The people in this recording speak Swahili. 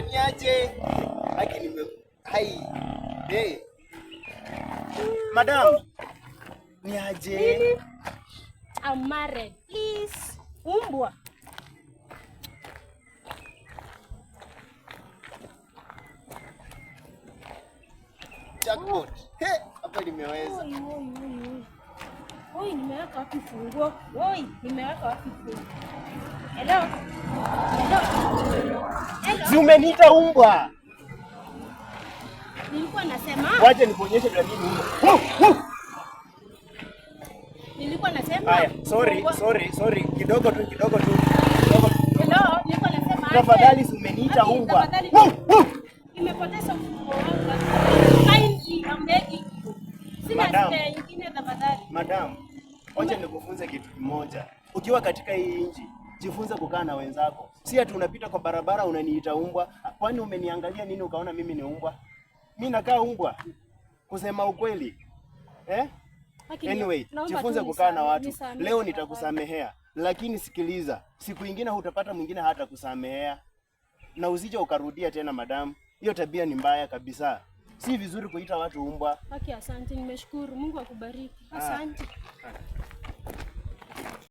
Niaje? Haki nime hai. Hey. Madam. Niaje? Really? I'm married. Please. Umbwa. Jackpot. He, hapa nimeweza. Oi, nimeweka wapi funguo? Oi, nimeweka wapi funguo? Hello? Hello? Hello? Si umeniita umbwa? Nilikuwa nasema. Waje nikuonyeshe vile mimi umbwa. Nilikuwa nasema. Haya, sorry. Kidogo tu. Hello, nilikuwa nasema. Tafadhali si umeniita umbwa. Nimepoteza funguo wangu. Kindly, I'm begging you. Sina shida nyingine tafadhali. Madam, wacha nikufunze kitu kimoja. Ukiwa katika hii nchi, jifunze kukaa na wenzako. Si ati unapita kwa barabara unaniita umbwa. Kwani umeniangalia nini ukaona mimi ni umbwa? Mimi nakaa umbwa. Kusema ukweli. Anyway, jifunze kukaa na watu. Leo nitakusamehea, lakini sikiliza, siku nyingine hutapata mwingine hata kusamehea. Na usije ukarudia tena madam. Hiyo tabia ni mbaya kabisa. Si vizuri kuita watu umbwa. Asante, nimeshukuru. Mungu akubariki. Asante.